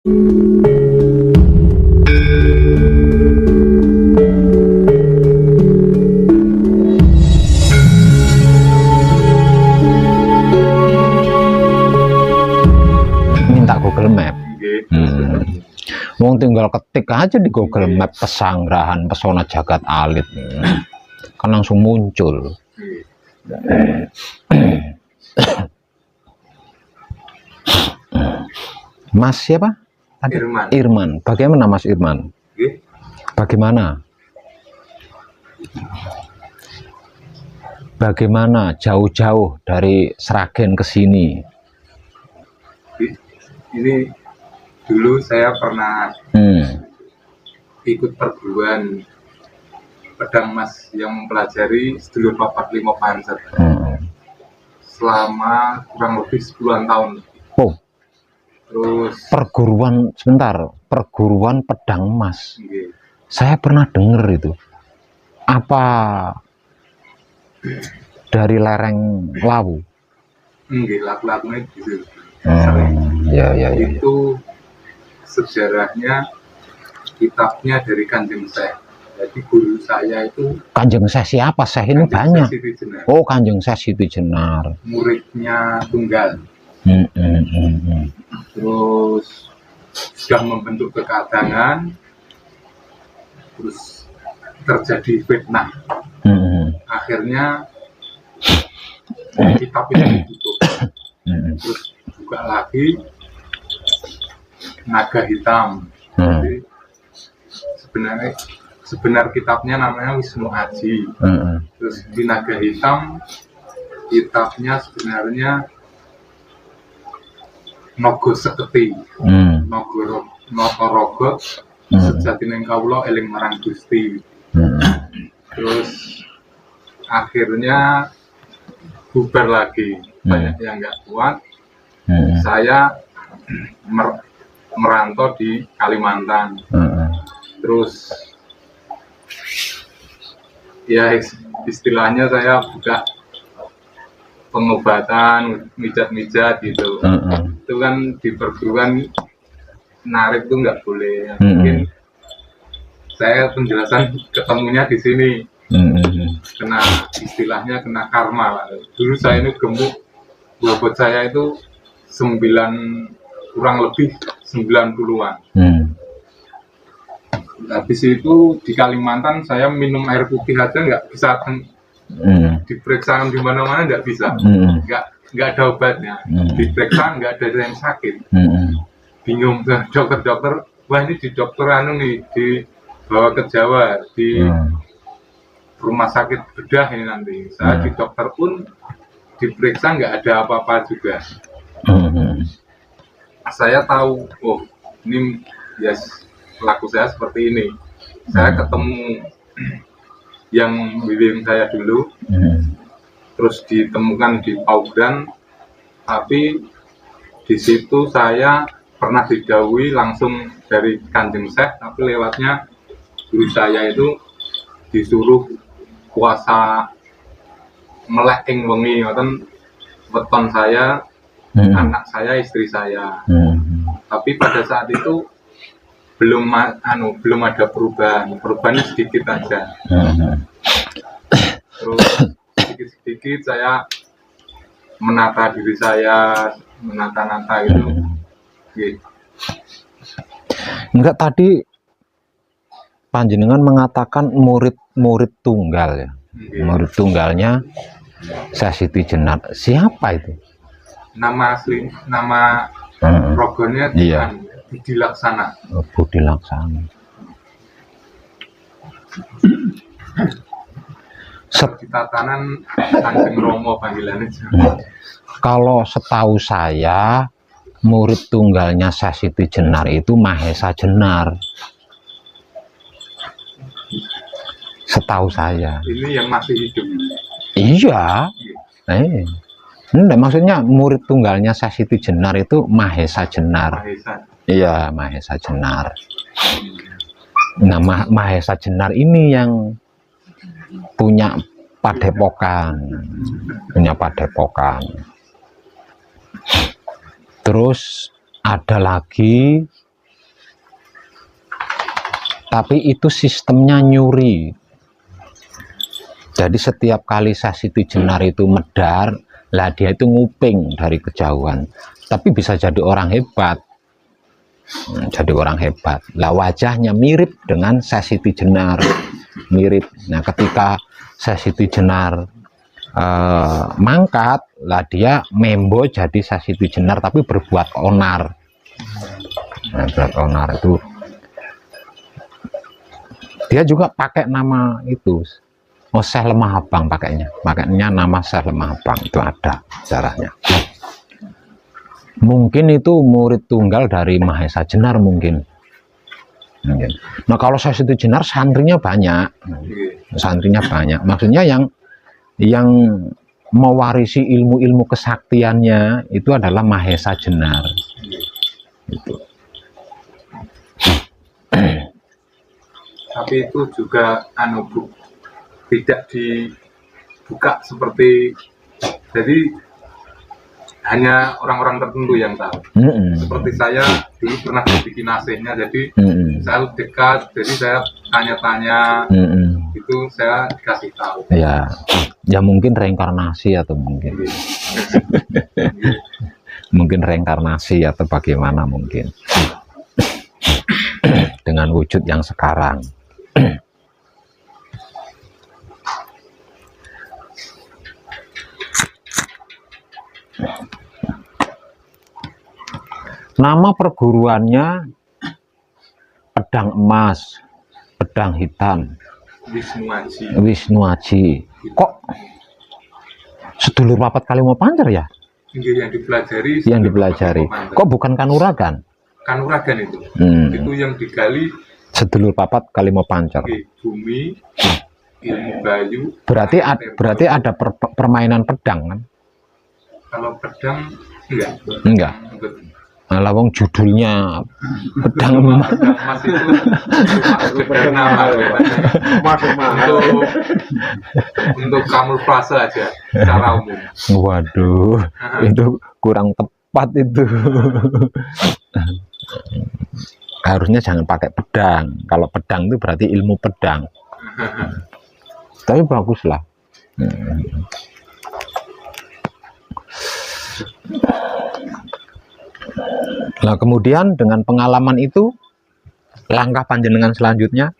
Minta Google Map. Wong tinggal ketik aja di Google Map Pesanggrahan Pesona Jagat Alit, kan langsung muncul. Mas siapa? Irman. Irman. Bagaimana Mas Irman? Bagaimana? Bagaimana jauh-jauh dari Sragen ke sini? Ini dulu saya pernah ikut perguruan pedang mas yang mempelajari sedulur papat lima panzer selama kurang lebih 10-an tahun. Oh, terus perguruan, sebentar, perguruan pedang mas. Saya pernah dengar itu. Apa dari lereng Lawu? Laku-lakunya gitu. Ya. Itu sejarahnya kitabnya dari Kanjeng Syekh. Jadi guru saya itu Kanjeng Syekh siapa? Syekh ini banyak. Oh, Kanjeng Syekh Siti Jenar. Muridnya Tunggal. Terus sudah membentuk kekadangan, terus terjadi fitnah. Akhirnya kitab itu ditutup. Terus buka lagi Naga Hitam. Jadi sebenarnya kitabnya namanya Wisnu Aji. Terus di Naga Hitam kitabnya sebenarnya Nogo Seketi. Notorogo Sejatining Kawula Eling Marang Gusti. Terus akhirnya bubar lagi, banyak yang nggak kuat. Saya merantau di Kalimantan. Terus ya istilahnya saya buka pengobatan, mijat-mijat gitu. Itu kan di perguruan narik tuh nggak boleh. Mungkin saya penjelasan ketemunya di sini. Kena istilahnya kena karma lah. Dulu saya ini gemuk, bobot saya itu kurang lebih 90-an. Habis itu di Kalimantan saya minum air putih aja nggak bisa, diperiksa di mana-mana nggak bisa, nggak ada obatnya, diperiksa nggak ada yang sakit. Bingung dokter-dokter, wah ini di dokter anu nih, dibawa ke Jawa di rumah sakit bedah ini nanti. Saya di dokter pun diperiksa nggak ada apa-apa juga. Saya tahu, oh ini ya pelaku saya seperti ini. Saya ketemu yang bimbing saya dulu, terus ditemukan di Paudan, tapi di situ saya pernah didhawuhi langsung dari Kanjeng Syekh, tapi lewatnya guru saya itu disuruh puasa melek ing wengi, ngoten weton saya, anak saya, istri saya. Tapi pada saat itu belum ada perubahan sedikit aja. Terus sedikit-sedikit saya menata diri saya, menata-nata gitu. Enggak, tadi panjenengan mengatakan murid tunggal ya. Murid tunggalnya Syekh Siti Jenar. Siapa itu? Nama asli, nama rogonya Budi Laksana. Budi Laksana. Di tatanan Kanjeng Romo panggilannya. Kalau setahu saya, murid tunggalnya Syekh Siti Jenar itu Mahesa Jenar. Setahu saya. Ini yang masih hidup. Iya. Maksudnya murid tunggalnya Syekh Siti Jenar itu Mahesa Jenar. Iya, Mahesa Jenar. Nah, Mahesa Jenar ini yang punya padepokan. Terus ada lagi Tapi itu sistemnya nyuri. Jadi setiap kali Sasiti Jenar itu medar, lah dia itu nguping dari kejauhan. Tapi bisa jadi orang hebat. Jadi orang hebat. Lah wajahnya mirip dengan Sasiti Jenar. Mirip. Nah ketika Sasiti Jenar mangkat, lah dia membo jadi Sasiti Jenar tapi berbuat onar. Nah, berbuat onar itu dia juga pakai nama itu. Oh, Syekh Lemah Abang pakainya nama Syekh Lemah Abang, itu ada caranya. Mungkin itu murid tunggal dari Mahesa Jenar mungkin. Nah kalau Sasiti Jenar santrinya banyak, maksudnya yang mewarisi ilmu-ilmu kesaktiannya itu adalah Mahesa Jenar. Itu. Tapi itu juga tidak dibuka seperti, jadi hanya orang-orang tertentu yang tahu. Seperti saya dulu pernah bikin AC-nya, jadi saya dekat, jadi saya tanya-tanya, itu saya dikasih tahu. Ya mungkin reinkarnasi atau mungkin mungkin reinkarnasi atau bagaimana mungkin dengan wujud yang sekarang. Nama perguruannya Pedang Emas, Pedang Hitam, Wisnu Aji. Kok sedulur papat Kalimo Pancer ya? Yang dipelajari. Kok bukan Kanuragan? Kanuragan itu. Itu yang digali sedulur papat Kalimo Pancer. Bumi, ilmu bayu. Berarti ada permainan pedang kan? Kalau pedang enggak. Nah, wong judulnya Pedang Emas. Emas itu sekedar nama untuk kamuflase aja secara umum. Waduh, itu kurang tepat itu. Harusnya jangan pakai pedang. Kalau pedang itu berarti ilmu pedang. Tapi baguslah. Nah kemudian dengan pengalaman itu, langkah panjenengan selanjutnya?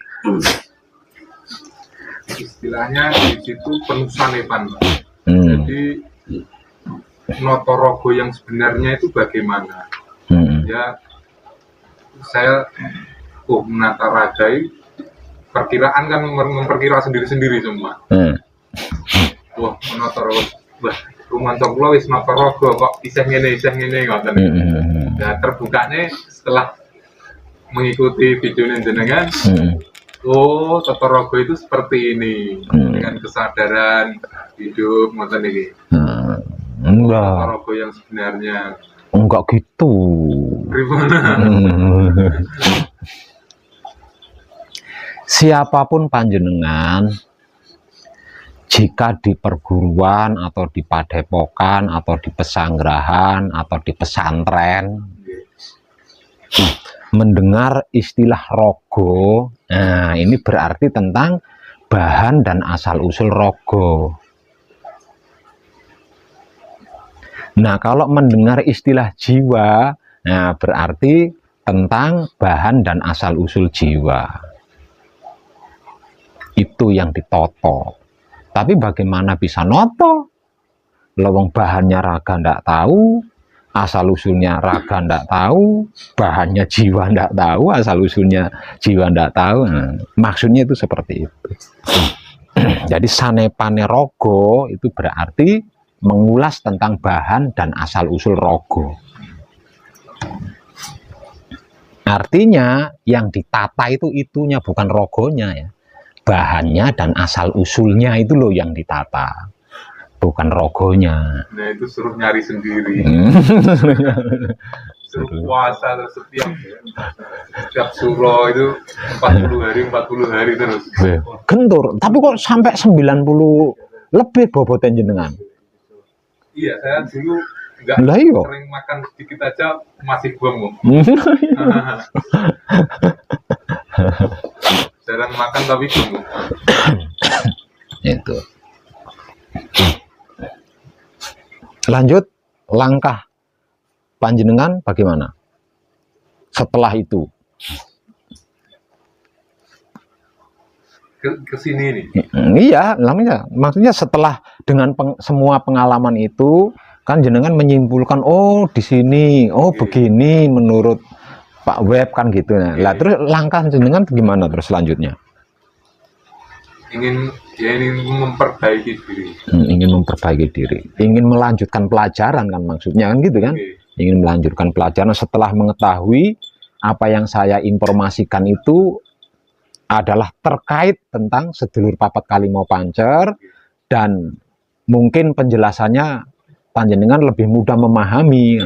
Istilahnya di situ penusanepan. Jadi Notorogo yang sebenarnya itu bagaimana? Ya saya menata ragai, perkiraan kan memperkira sendiri-sendiri semua. Wah Notorogo, wah rumah coklo wis Notorogo kok iseng ngene ngoten. Nah terbukanya setelah mengikuti video jenengan, oh Notorogo itu seperti ini, dengan kesadaran hidup ngoten iki. Notorogo yang sebenarnya enggak gitu. Siapapun panjenengan, jika di perguruan atau di padepokan atau di pesanggrahan atau di pesantren mendengar istilah rogo, nah ini berarti tentang bahan dan asal usul rogo. Nah kalau mendengar istilah jiwa, nah berarti tentang bahan dan asal usul jiwa. Itu yang ditoto. Tapi bagaimana bisa noto? Lewong bahannya raga ndak tahu, asal usulnya raga ndak tahu, bahannya jiwa ndak tahu, asal usulnya jiwa ndak tahu. Nah, maksudnya itu seperti itu. Jadi sanepane rogo itu berarti mengulas tentang bahan dan asal usul rogo. Artinya yang ditata itu itunya, bukan rogonya ya. Bahannya dan asal usulnya itu loh yang ditata, bukan rogonya. Nah itu suruh nyari sendiri. Suruh puasa setiap suro itu 40 hari terus. Gentur, tapi kok sampai 90 lebih bobotnya jenengan? Iya, saya dulu enggak sering makan sedikit aja masih buang. makan tapi gemuk. Itu. Lanjut, langkah panjenengan bagaimana setelah itu? Ke sini nih. Iya, namanya maksudnya setelah dengan semua pengalaman itu kan jenengan menyimpulkan, oh di sini, oh begini menurut Pak Web kan gitu. Nah, lah terus langkah jenengan gimana terus selanjutnya? Ingin memperbaiki diri. Ingin memperbaiki diri, ingin melanjutkan pelajaran kan maksudnya kan gitu kan? Ingin melanjutkan pelajaran setelah mengetahui apa yang saya informasikan itu adalah terkait tentang sedulur papat Kalimo Pancer, dan mungkin penjelasannya panjenengan lebih mudah memahami.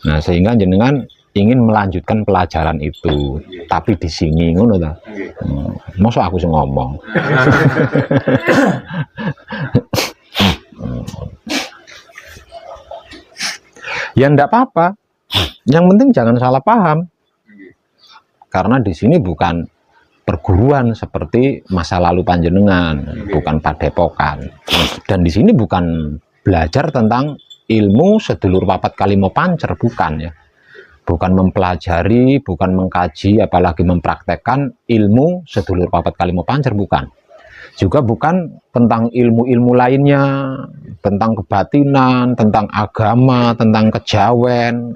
Nah, sehingga jenengan ingin melanjutkan pelajaran itu. Tapi di sini ngono ta. Masa aku sing ngomong. Ya enggak apa-apa. Yang penting jangan salah paham. Karena di sini bukan perguruan seperti masa lalu panjenengan, bukan padepokan. Dan di sini bukan belajar tentang ilmu sedulur papat Kalimo Pancer, bukan ya. Bukan mempelajari, bukan mengkaji, apalagi mempraktekkan ilmu sedulur papat Kalimo Pancer, bukan. Juga bukan tentang ilmu-ilmu lainnya, tentang kebatinan, tentang agama, tentang kejawen,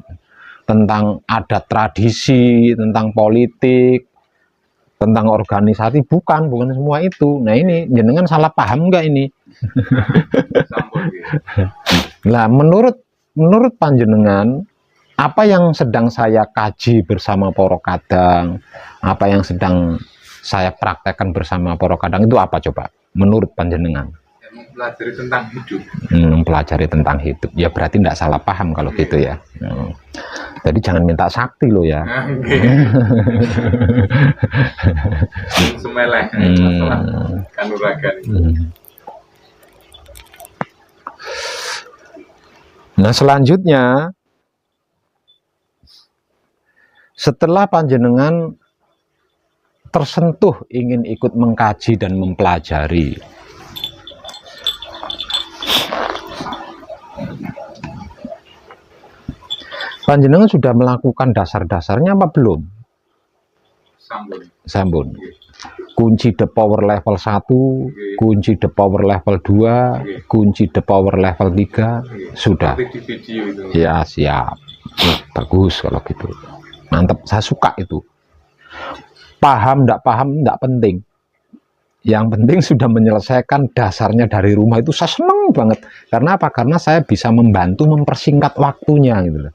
tentang adat tradisi, tentang politik, tentang organisasi, bukan semua itu. Nah ini jenengan salah paham enggak ini? Nah menurut panjenengan, apa yang sedang saya kaji bersama Poro Kadang, apa yang sedang saya praktekkan bersama Poro Kadang itu apa coba? Menurut panjenengan? Mempelajari tentang hidup. Mempelajari tentang hidup. Ya berarti tidak salah paham kalau gitu ya. Jadi jangan minta sakti loh ya. Semeleh masalah kanuragan. Nah selanjutnya, setelah panjenengan tersentuh ingin ikut mengkaji dan mempelajari, panjenengan sudah melakukan dasar-dasarnya apa belum? Sampun. Kunci the power level 1, kunci the power level 2, kunci the power level 3, sudah. Ya siap. Bagus kalau gitu. Mantap, saya suka itu. Paham enggak penting. Yang penting sudah menyelesaikan dasarnya dari rumah itu saya seneng banget. Karena apa? Karena saya bisa membantu mempersingkat waktunya gitu loh.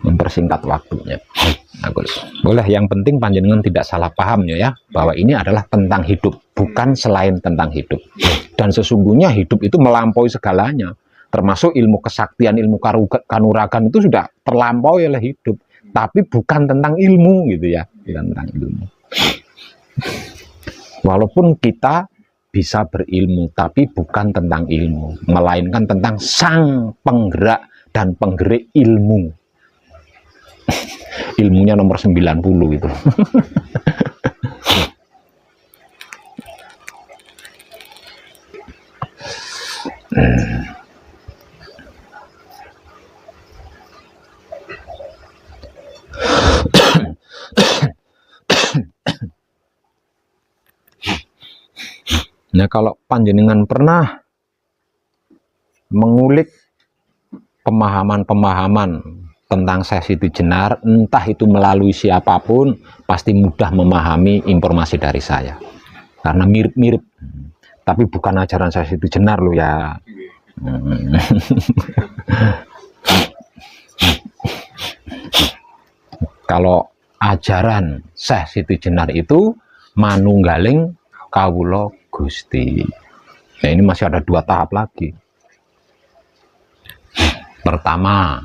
Mempersingkat waktunya. Bagus. Boleh, yang penting panjenengan tidak salah paham ya, bahwa ini adalah tentang hidup, bukan selain tentang hidup. Dan sesungguhnya hidup itu melampaui segalanya. Termasuk ilmu kesaktian, ilmu kanuragan itu sudah terlampaui oleh hidup. Tapi bukan tentang ilmu gitu ya, bukan tentang ilmu. Walaupun kita bisa berilmu, tapi bukan tentang ilmu, melainkan tentang sang penggerak dan penggerik ilmu. Ilmunya nomor 90 itu. Nah, kalau panjenengan pernah mengulik pemahaman-pemahaman tentang Syekh Siti Jenar, entah itu melalui siapapun, pasti mudah memahami informasi dari saya. Karena mirip-mirip. Tapi bukan ajaran Syekh Siti Jenar loh ya. Kalau ajaran Syekh Siti Jenar itu manunggaling kawula Gusti. Nah, ini masih ada 2 tahap lagi. Pertama,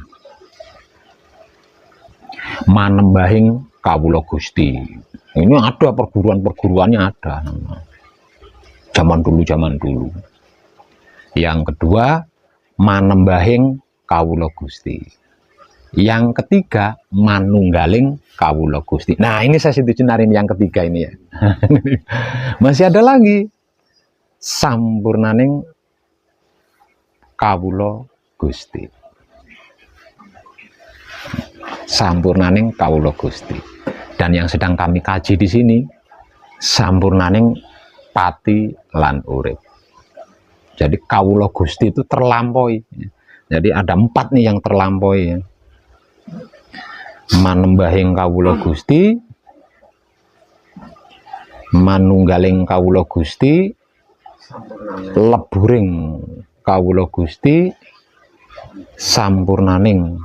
manembahing kawula Gusti. Ini ada perguruan-perguruannya ada. Zaman dulu. Yang kedua, manembahing kawula Gusti. Yang ketiga, manunggaling kawula Gusti. Nah, ini Sasi Tujenar ini yang ketiga ini ya. Masih ada lagi. Sampurnaning kawula Gusti. Sampurnaning kawula Gusti. Dan yang sedang kami kaji di sini, sampurnaning pati lan urip. Jadi kawula Gusti itu terlampaui. Jadi ada 4 nih yang terlampaui ya. Manembahing kawula Gusti, manunggaling kawula Gusti, leburing kawula Gusti, sampurnaning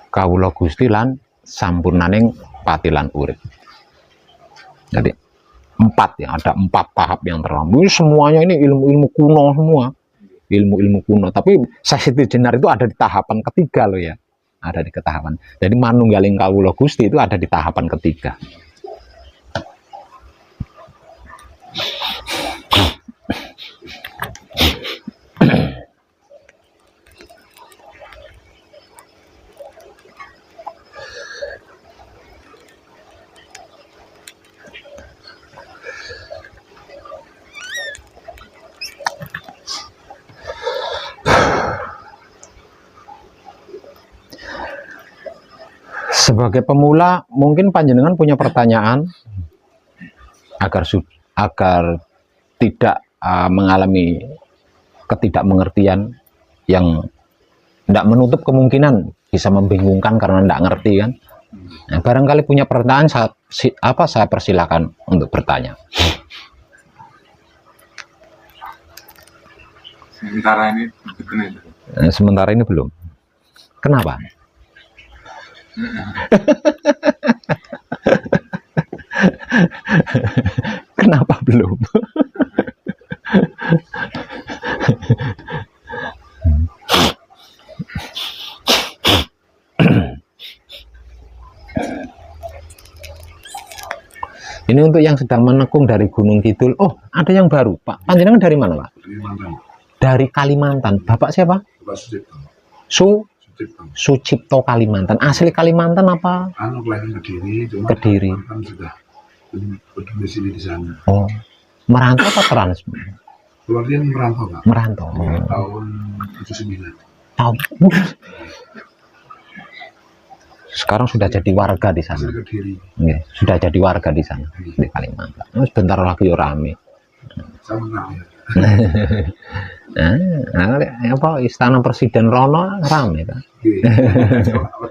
kawula Gusti lan sampurnaning pati lan urip. Jadi 4 ya, ada 4 tahap yang terlampaui. Semuanya ini ilmu-ilmu kuno semua, ilmu-ilmu kuno. Tapi Sasi Tujenar itu ada di tahapan ketiga loh ya, ada di ketahapan. Jadi manunggaling kawula Gusti itu ada di tahapan ketiga. Sebagai pemula, mungkin panjenengan punya pertanyaan agar tidak mengalami ketidakmengertian yang tidak menutup kemungkinan bisa membingungkan karena tidak ngerti kan. Nah, barangkali punya pertanyaan, saya persilakan untuk bertanya. Sementara ini belum. Kenapa? Kenapa belum? Ini untuk yang sedang menekung dari Gunung Kidul. Oh, ada yang baru, Pak. Panjenengan dari mana, Pak? Kalimantan. Dari Kalimantan. Bapak siapa? Bapak Sucipto. Sucipto Kalimantan. Asli Kalimantan apa? Anu kelahiran Kediri. Kediri. Kan sudah berdomisili di sana. Oh, merantau apa trans? Keluarga merantau, Pak. Merantau. Tahun 79. Tahun. Sekarang sudah jadi warga di sana. Kediri. Ya, sudah jadi warga di sana di Kalimantan. Oh, sebentar lagi rame. Sama ya. Nah, apa Istana Presiden Rono rame kan?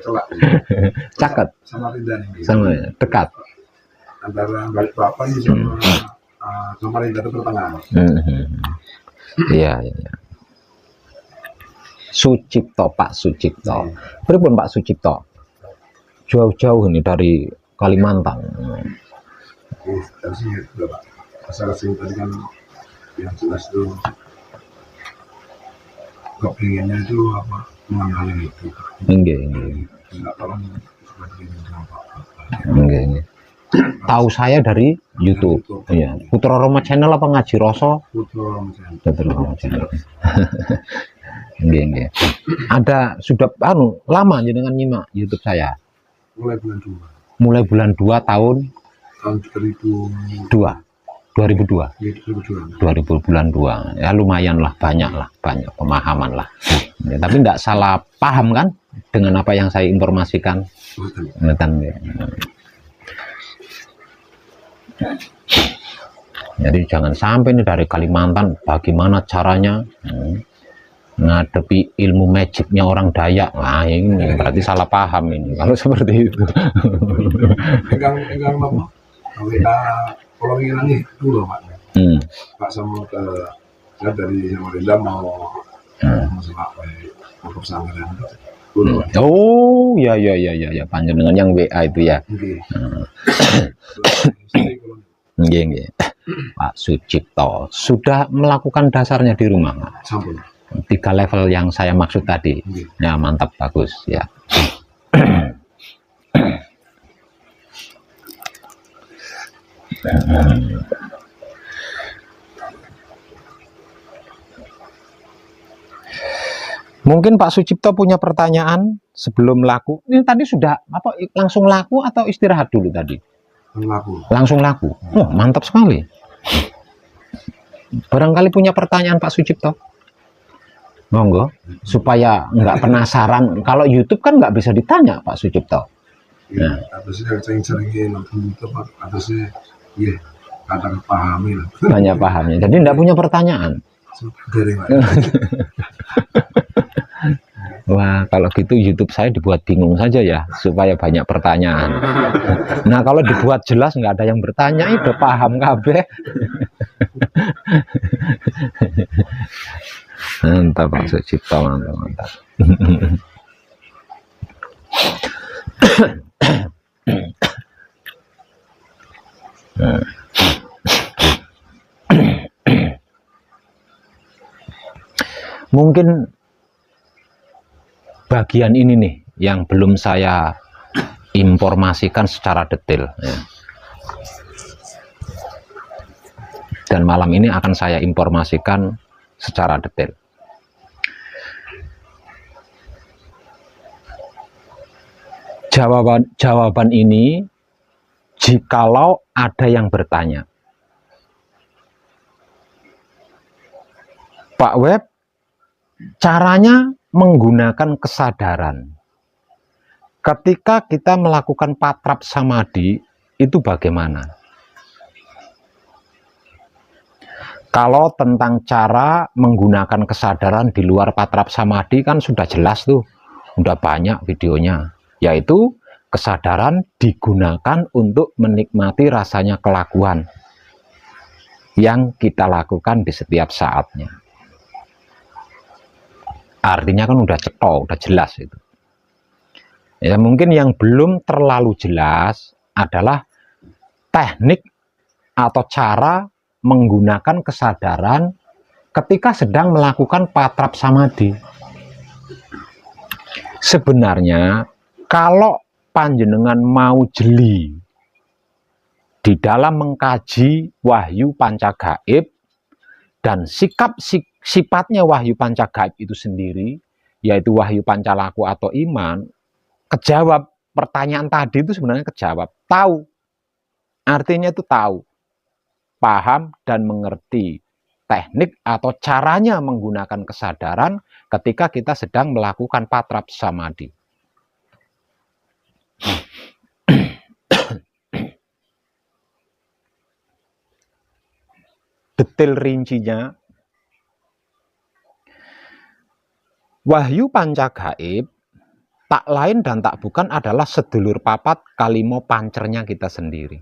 Celak. Caket. Samarinda ini. Sama dekat. Antara Balikpapan sama Samarinda itu pertengahan. Iya. Sucipto, Pak Sucipto. Pripun Pak Sucipto? Jauh-jauh ini dari Kalimantan. Dari sini juga, Pak. Masalah sini tadi kan yang jelas itu kepinginnya itu apa, mengenali itu. Enggak. Enggak tolong seperti ini Pak. Enggak. Tahu saya dari YouTube. Iya. Putra Roma Channel apa Ngaji Roso? Putra Roma Channel. Enggak. Ada sudah lama jenengan nyimak YouTube saya. Mulai bulan 2. Mulai bulan 2 tahun 2002. 2002 bulan 2 ya, lumayan lah, banyak pemahaman lah ya, tapi tidak salah paham kan dengan apa yang saya informasikan. Jadi jangan sampai ini dari Kalimantan bagaimana caranya ngadepi ilmu magicnya orang Dayak. Nah, ini berarti salah paham ini kalau seperti itu. Pegang apa? Kalau ingin nih dulu Pak. Pak sama ke saya dari Samarinda mau apa mau ke pesantren dulu. Oh ya panjenengan yang WA itu ya. Nggih. Pak Sucipto sudah melakukan dasarnya di rumah. Sampun. 3 level yang saya maksud tadi. Ya, mantap, bagus ya. Mungkin Pak Sucipto punya pertanyaan sebelum laku. Ini tadi sudah apa, langsung laku atau istirahat dulu tadi? Laku. Langsung laku. Oh, mantap sekali. Barangkali punya pertanyaan Pak Sucipto. Monggo, supaya nggak penasaran. Kalau YouTube kan nggak bisa ditanya Pak Sucipto. Ya, harusnya sering-sering nonton YouTube, harusnya ya kadang pahami lah. Banyak pahamnya. Jadi nggak punya pertanyaan. Dari Wah, kalau gitu YouTube saya dibuat bingung saja ya, supaya banyak pertanyaan. Nah, kalau dibuat jelas nggak ada yang bertanya, itu paham kabeh. Mantap Pak Sucipto, mantap, mantap. Mungkin bagian ini nih yang belum saya informasikan secara detail ya. Dan malam ini akan saya informasikan secara detail. Jawaban ini jikalau ada yang bertanya, Pak Web, caranya menggunakan kesadaran ketika kita melakukan patrap samadhi itu bagaimana? Kalau tentang cara menggunakan kesadaran di luar patrap samadhi kan sudah jelas tuh, udah banyak videonya, yaitu kesadaran digunakan untuk menikmati rasanya kelakuan yang kita lakukan di setiap saatnya. Artinya kan udah cetok, udah jelas itu. Ya, mungkin yang belum terlalu jelas adalah teknik atau cara menggunakan kesadaran ketika sedang melakukan patrap samadhi. Sebenarnya kalau panjenengan mau jeli di dalam mengkaji wahyu pancagaib dan sifatnya wahyu pancagaib itu sendiri, yaitu wahyu pancalaku atau iman, kejawab pertanyaan tadi itu sebenarnya kejawab. Tahu, artinya itu tahu, paham dan mengerti teknik atau caranya menggunakan kesadaran ketika kita sedang melakukan patrap samadhi. Detail rincinya, wahyu pancagaib tak lain dan tak bukan adalah sedulur papat kalimo pancernya kita sendiri.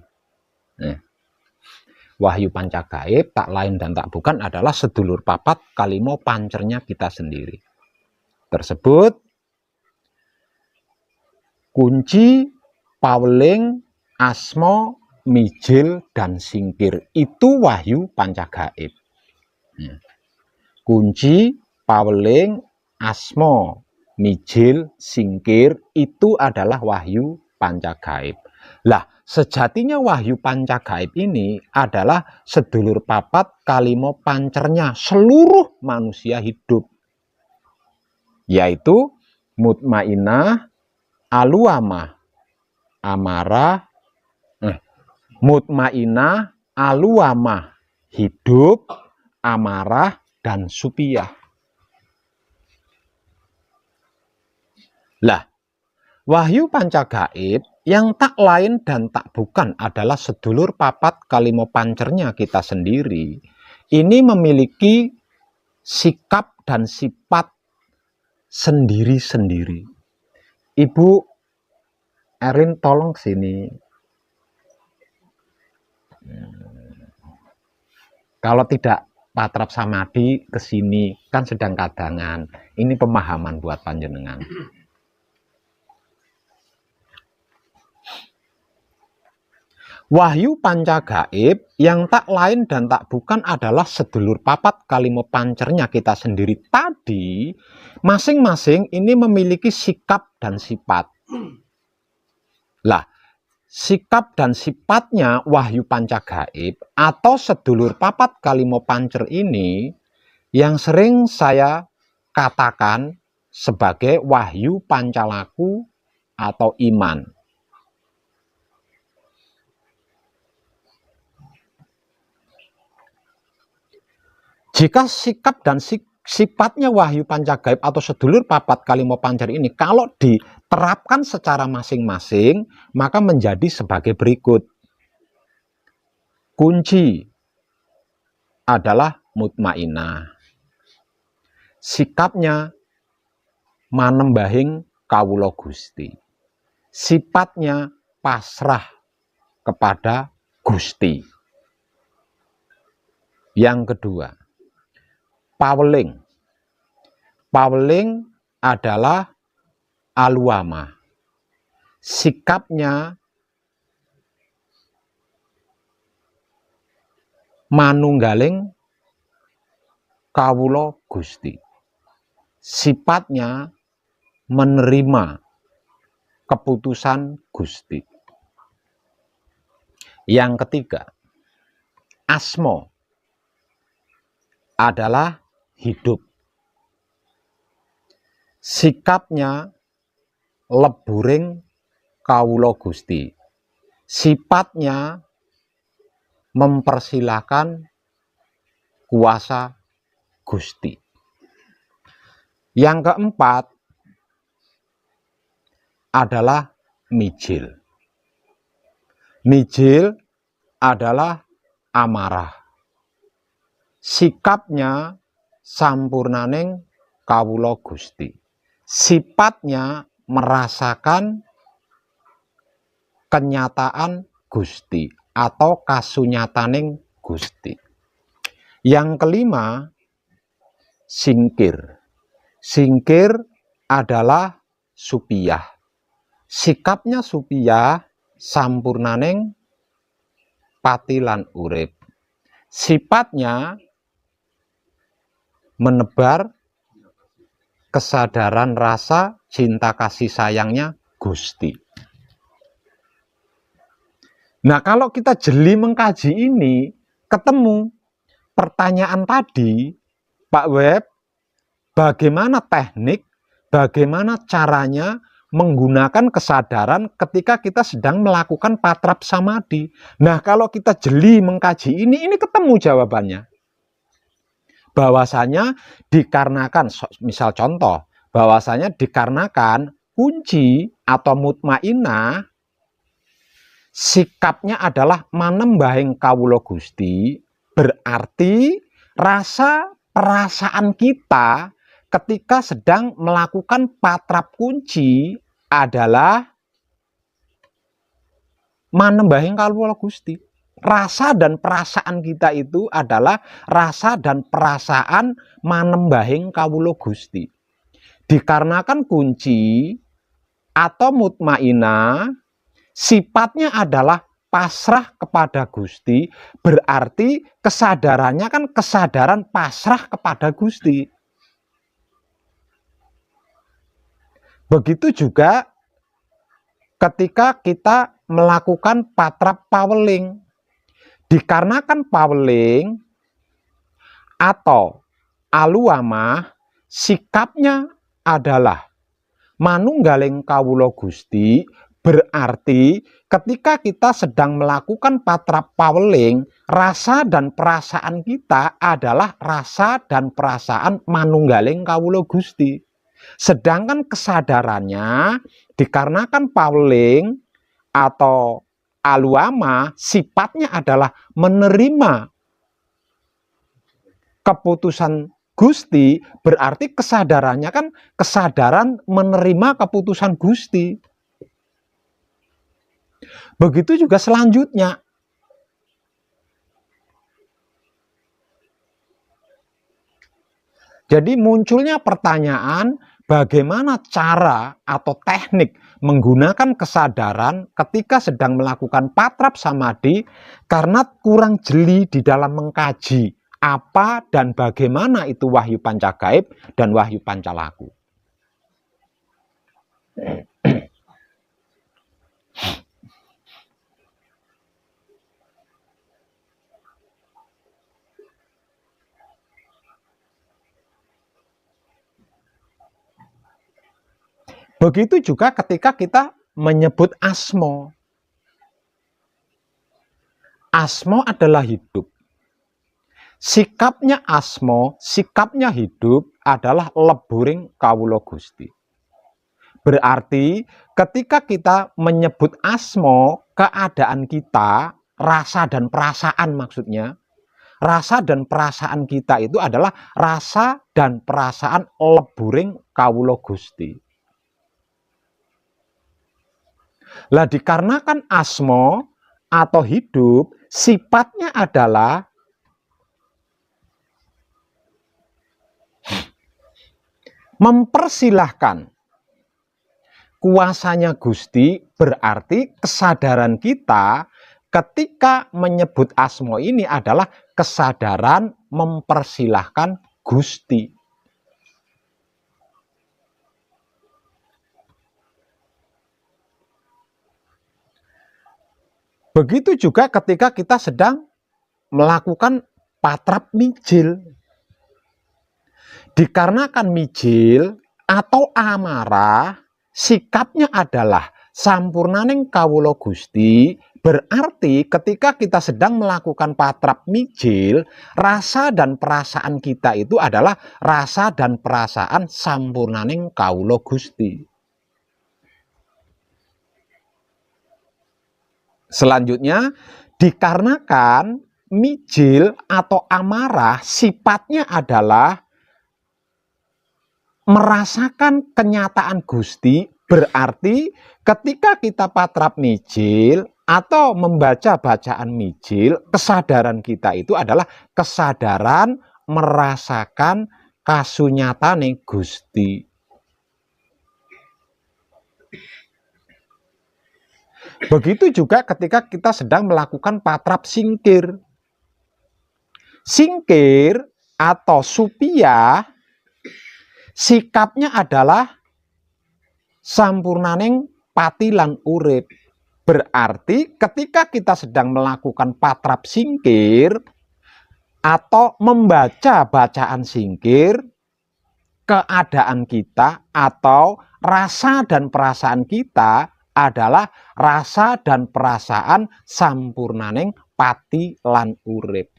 Wahyu pancagaib tak lain dan tak bukan adalah sedulur papat kalimo pancernya kita sendiri. Tersebut kunci, paweling, asmo, mijil, dan singkir. Itu wahyu pancagaib. Kunci, paweling, asmo, mijil, singkir, itu adalah wahyu pancagaib. Lah, sejatinya wahyu pancagaib ini adalah sedulur papat kalimo pancernya seluruh manusia hidup, yaitu mutmainah, aluamah, amarah, mutmainah, aluamah, hidup, amarah, dan supiyah. Lah, wahyu pancagaib yang tak lain dan tak bukan adalah sedulur papat kalimo pancernya kita sendiri. Ini memiliki sikap dan sifat sendiri-sendiri. Ibu Erin, tolong sini. Kalau tidak patrap samadhi ke sini kan sedang kadangan. Ini pemahaman buat panjenengan. Wahyu pancagaib yang tak lain dan tak bukan adalah sedulur papat kalimo pancernya kita sendiri tadi, masing-masing ini memiliki sikap dan sifat. Lah, sikap dan sifatnya wahyu pancagaib atau sedulur papat kalimo pancer ini yang sering saya katakan sebagai wahyu pancalaku atau iman. Jika sikap dan sifatnya wahyu pancagaib atau sedulur papat kalimo pancar ini kalau diterapkan secara masing-masing, maka menjadi sebagai berikut. Kunci adalah mutmainah. Sikapnya manembahing kawula Gusti. Sifatnya pasrah kepada Gusti. Yang kedua, paweling. Paweling adalah aluama. Sikapnya manunggaling kawula Gusti. Sifatnya menerima keputusan Gusti. Yang ketiga, asmo adalah hidup. Sikapnya leburing kawula Gusti. Sifatnya mempersilahkan kuasa Gusti. Yang keempat adalah mijil. Mijil adalah amarah. Sikapnya sampurnaning kawula Gusti. Sifatnya merasakan kenyataan Gusti atau kasunyataning Gusti. Yang kelima, singkir. Singkir adalah supiyah. Sikapnya supiyah sampurnaning patilan urip. Sifatnya menebar kesadaran rasa cinta kasih sayangnya Gusti. Nah, kalau kita jeli mengkaji ini, ketemu pertanyaan tadi, Pak Web, bagaimana teknik, bagaimana caranya menggunakan kesadaran ketika kita sedang melakukan patrap samadhi. Nah, kalau kita jeli mengkaji ini ketemu jawabannya. Bahwasanya dikarenakan, misal contoh, bahwasanya dikarenakan kunci atau mutmainah, sikapnya adalah manembahing kawula Gusti, berarti rasa perasaan kita ketika sedang melakukan patrap kunci adalah manembahing kawula Gusti. Rasa dan perasaan kita itu adalah rasa dan perasaan manembahing kawula Gusti. Dikarenakan kunci atau mutmainah sifatnya adalah pasrah kepada Gusti, berarti kesadarannya kan kesadaran pasrah kepada Gusti. Begitu juga ketika kita melakukan patrap paweling. Dikarenakan paweling atau aluamah sikapnya adalah manunggaling kawula Gusti, berarti ketika kita sedang melakukan patrap paweling, rasa dan perasaan kita adalah rasa dan perasaan manunggaling kawula Gusti. Sedangkan kesadarannya dikarenakan paweling atau aluama sifatnya adalah menerima keputusan Gusti, berarti kesadarannya kan kesadaran menerima keputusan Gusti. Begitu juga selanjutnya. Jadi munculnya pertanyaan, bagaimana cara atau teknik menggunakan kesadaran ketika sedang melakukan patrap samadhi karena kurang jeli di dalam mengkaji apa dan bagaimana itu wahyu pancagaib dan wahyu pancalaku. Begitu juga ketika kita menyebut asmo. Asmo adalah hidup. Sikapnya asmo, sikapnya hidup adalah leburing kawula Gusti. Berarti ketika kita menyebut asmo, keadaan kita, rasa dan perasaan maksudnya, rasa dan perasaan kita itu adalah rasa dan perasaan leburing kawula Gusti. Lah dikarenakan asmo atau hidup sifatnya adalah mempersilahkan kuasanya Gusti, berarti kesadaran kita ketika menyebut asmo ini adalah kesadaran mempersilahkan Gusti. Begitu juga ketika kita sedang melakukan patrap mijil. Dikarenakan mijil atau amarah, sikapnya adalah sampurnaning kawula Gusti, berarti ketika kita sedang melakukan patrap mijil, rasa dan perasaan kita itu adalah rasa dan perasaan sampurnaning kawula Gusti. Selanjutnya, dikarenakan mijil atau amarah sifatnya adalah merasakan kenyataan Gusti, berarti ketika kita patrap mijil atau membaca bacaan mijil, kesadaran kita itu adalah kesadaran merasakan kasunyatane Gusti. Begitu juga ketika kita sedang melakukan patrap singkir. Singkir atau supiyah sikapnya adalah sampurnaning pati lan urip. Berarti ketika kita sedang melakukan patrap singkir atau membaca bacaan singkir, keadaan kita atau rasa dan perasaan kita adalah rasa dan perasaan sampurnaning pati lan urip.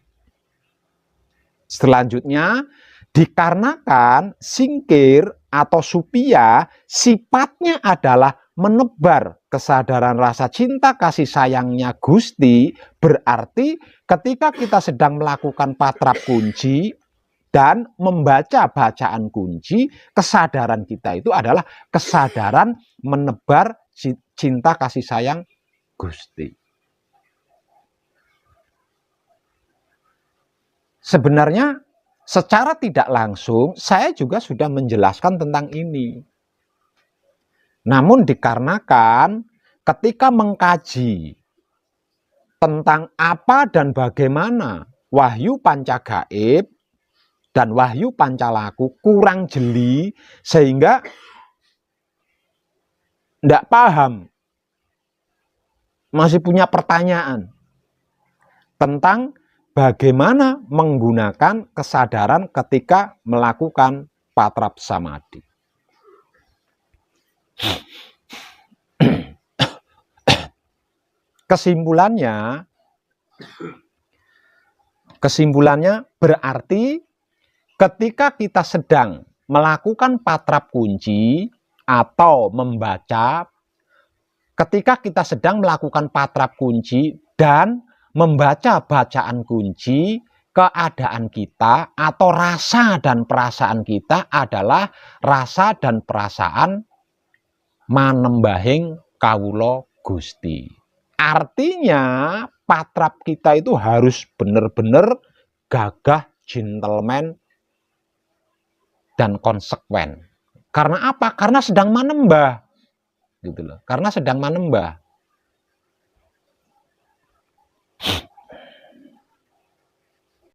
Selanjutnya, dikarenakan singkir atau supiyah sifatnya adalah menebar kesadaran rasa cinta kasih sayangnya Gusti, berarti ketika kita sedang melakukan patrap kunci dan membaca bacaan kunci, kesadaran kita itu adalah kesadaran menebar cinta kasih sayang Gusti. Sebenarnya secara tidak langsung saya juga sudah menjelaskan tentang ini. Namun dikarenakan ketika mengkaji tentang apa dan bagaimana wahyu pancagaib dan wahyu pancalaku kurang jeli, sehingga tidak paham, masih punya pertanyaan tentang bagaimana menggunakan kesadaran ketika melakukan patrap samadhi. Kesimpulannya berarti ketika kita sedang melakukan patrap kunci atau membaca, ketika kita sedang melakukan patrap kunci dan membaca bacaan kunci, keadaan kita atau rasa dan perasaan kita adalah rasa dan perasaan manembahing kawula Gusti. Artinya patrap kita itu harus benar-benar gagah, gentleman, dan konsekuen. Karena apa? Karena sedang manembah, gitu loh. Karena sedang manembah.